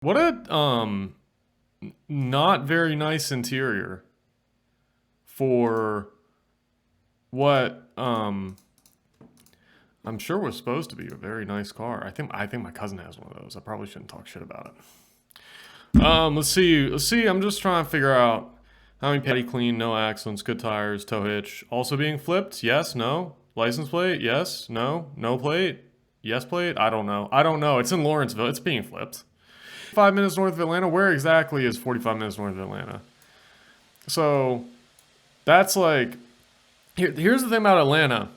What a not very nice interior for what I'm sure was supposed to be a very nice car. I think my cousin has one of those. I probably shouldn't talk shit about it. Let's see. Let's see. I'm just trying to figure out how many petty clean, no accidents, good tires, tow hitch. Also being flipped? Yes, no. License plate? Yes, no. No plate? Yes plate? I don't know. I don't know. It's in Lawrenceville. It's being flipped. 5 minutes north of Atlanta. Where exactly is 45 minutes north of Atlanta? So that's like here's the thing about Atlanta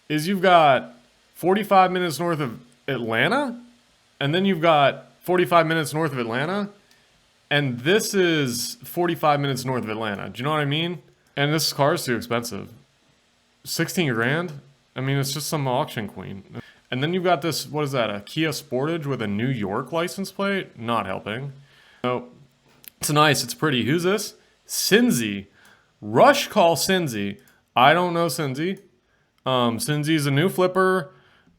is you've got 45 minutes north of Atlanta, and then you've got 45 minutes north of Atlanta, and this is 45 minutes north of Atlanta. Do you know what I mean? And this car is too expensive. 16 grand? I mean, it's just some auction queen. And then you've got this, what is that, a Kia Sportage with a New York license plate? Not helping. No, it's nice, it's pretty. Who's this? Cinzy. Rush call Cinzy. I don't know Cinzy. Cinzy's a new flipper,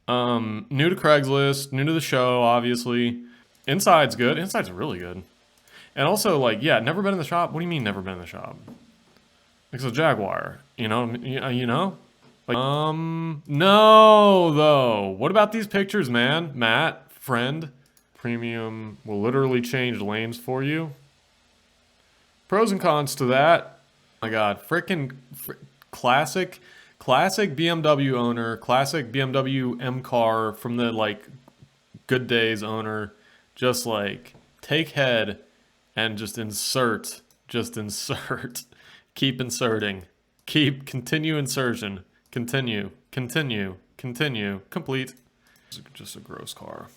new to Craigslist, new to the show, obviously. Inside's good. Inside's really good. And also, like, yeah, never been in the shop. What do you mean never been in the shop? It's a Jaguar, you know? You know? Like, no, though. What about these pictures, man? Matt, friend, premium will literally change lanes for you. Pros and cons to that. Oh my God, classic BMW owner, classic BMW M car from the like good days owner. Just like take head and just insert, keep inserting, continue insertion. Continue, complete. Just a gross car.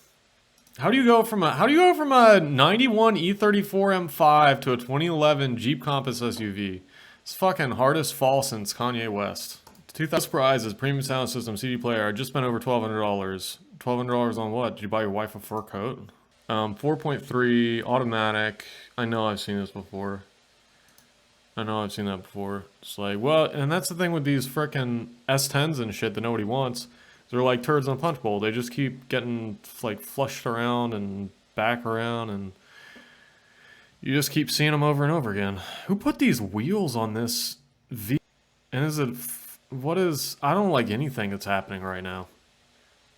How do you go from a 91 E34 M5 to a 2011 Jeep Compass SUV? It's fucking hardest fall since Kanye West. 2000 prizes, premium sound system, CD player. I just spent over $1,200. $1,200 on what? Did you buy your wife a fur coat? 4.3 automatic. I know I've seen this before. I've seen that before. It's like, well, and that's the thing with these frickin' S10s and shit that nobody wants. They're like turds in a punch bowl. They just keep getting like flushed around and back around, and you just keep seeing them over and over again. Who put these wheels on this V? And is it, what is, I don't like anything that's happening right now.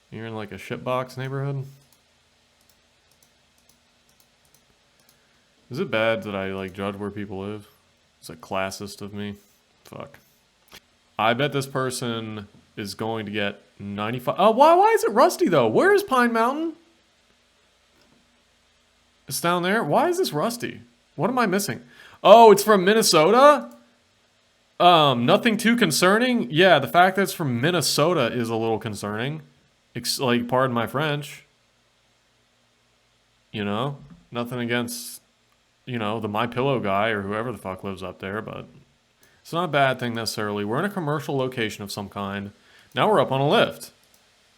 You're in like a shitbox neighborhood? Is it bad that I like judge where people live? It's a classist of me. Fuck. I bet this person is going to get 95. Oh, why is it rusty though? Where is Pine Mountain? It's down there. Why is this rusty? What am I missing? Oh, it's from Minnesota? Nothing too concerning. Yeah, the fact that it's from Minnesota is a little concerning. Like, pardon my French. You know, nothing against, you know, the My Pillow guy or whoever the fuck lives up there, but it's not a bad thing necessarily. We're in a commercial location of some kind. Now we're up on a lift,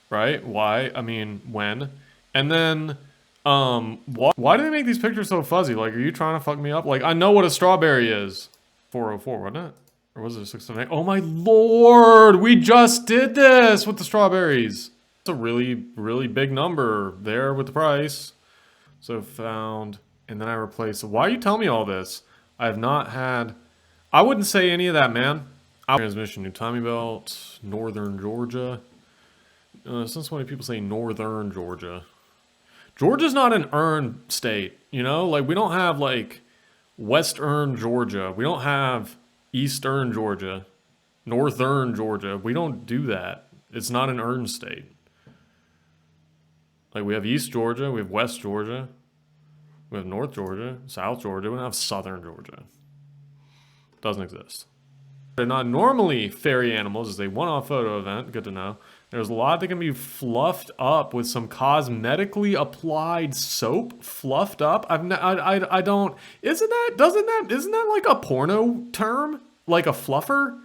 right? Why? I mean, when? And then, why do they make these pictures so fuzzy? Like, are you trying to fuck me up? Like, I know what a strawberry is. 404, wasn't it? Or was it 678? Oh my lord! We just did this with the strawberries. It's a really, really big number there with the price. So found... And then I replace. Why are you telling me all this? I have not had. I wouldn't say any of that, man. Transmission, new timing belt, Northern Georgia. Since when do people say Northern Georgia? Georgia's not an earned state, you know? Like, we don't have, like, Western Georgia. We don't have Eastern Georgia. Northern Georgia. We don't do that. It's not an earned state. Like, we have East Georgia. We have West Georgia. We have North Georgia, South Georgia. We don't have Southern Georgia. Doesn't exist. They're not normally fairy animals. It's a one-off photo event. Good to know. There's a lot that can be fluffed up with some cosmetically applied soap. Fluffed up. I don't. Isn't that like a porno term? Like a fluffer?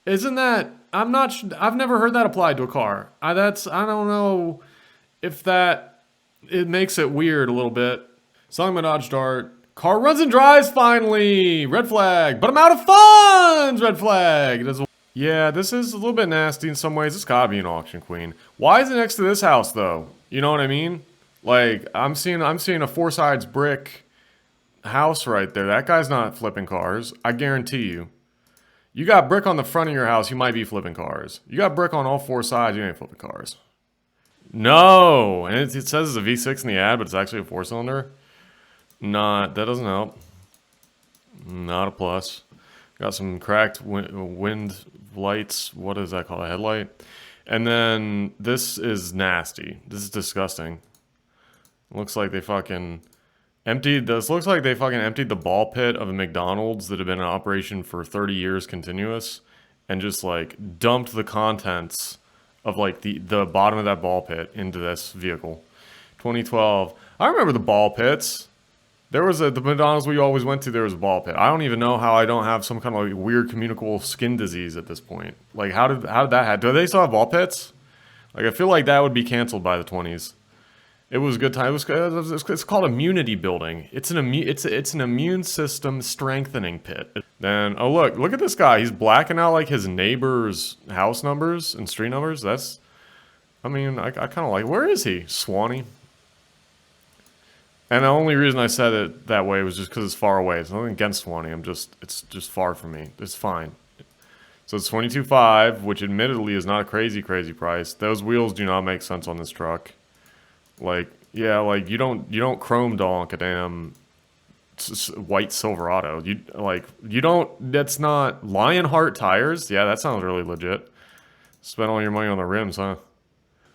Isn't that? I've never heard that applied to a car. I don't know if that. It makes it weird a little bit. Selling my Dodge Dart. Car runs and drives finally! Red flag. But I'm out of funds! Red flag. Yeah, this is a little bit nasty in some ways. It's gotta be an auction queen. Why is it next to this house, though? You know what I mean? Like I'm seeing a four sides brick house right there. That guy's not flipping cars. I guarantee you. You got brick on the front of your house, you might be flipping cars. You got brick on all four sides, you ain't flipping cars. No, and it says it's a V6 in the ad, but it's actually a four cylinder. Not that doesn't help. Not a plus. Got some cracked wind lights. What is that called? A headlight. And then this is nasty. This is disgusting. Looks like they fucking emptied. This looks like they fucking emptied the ball pit of a McDonald's that had been in operation for 30 years continuous, and just like dumped the contents of like the bottom of that ball pit into this vehicle. 2012. I remember the ball pits. There was the McDonald's we always went to. There was a ball pit. I don't even know how I don't have some kind of like weird communicable skin disease at this point. Like how did that happen? Do they still have ball pits? Like I feel like that would be canceled by the 20s. It was a good time. It's called immunity building. It's an immune system strengthening pit. Then look at this guy. He's blacking out like his neighbor's house numbers and street numbers. That's, I mean, I kind of like. Where is he, Swanee? And the only reason I said it that way was just because it's far away. It's nothing against Swanee. It's just far from me. It's fine. So it's 22.5, which admittedly is not a crazy price. Those wheels do not make sense on this truck. Like, yeah, like you don't chrome donk a damn white Silverado. You don't. That's not Lionheart tires. Yeah, that sounds really legit. Spend all your money on the rims, huh?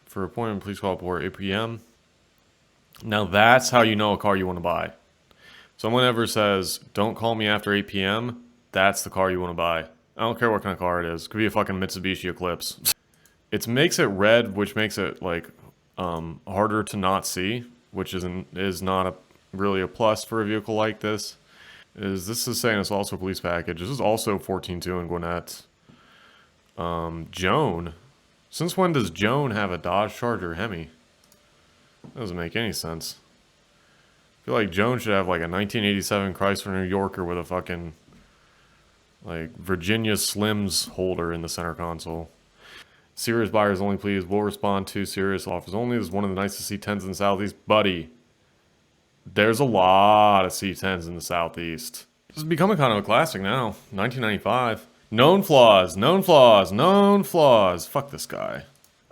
For appointment, please call before 8 p.m. Now that's how you know a car you want to buy. Someone ever says, "Don't call me after 8 p.m." That's the car you want to buy. I don't care what kind of car it is. It could be a fucking Mitsubishi Eclipse. It makes it red, which makes it like harder to not see, which is not really a plus for a vehicle like this. This is saying it's also a police package. This is also 14.2 in Gwinnett. Joan. Since when does Joan have a Dodge Charger Hemi? That doesn't make any sense. I feel like Joan should have like a 1987 Chrysler New Yorker with a fucking like Virginia Slims holder in the center console. Serious buyers only, please. We'll respond to serious offers only. This is one of the nicest C10s in the Southeast. Buddy, there's a lot of C10s in the Southeast. This is becoming kind of a classic now. 1995. Known flaws, known flaws, known flaws. Fuck this guy.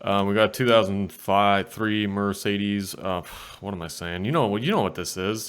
We got 2005, 3 Mercedes. What am I saying? You know what this is.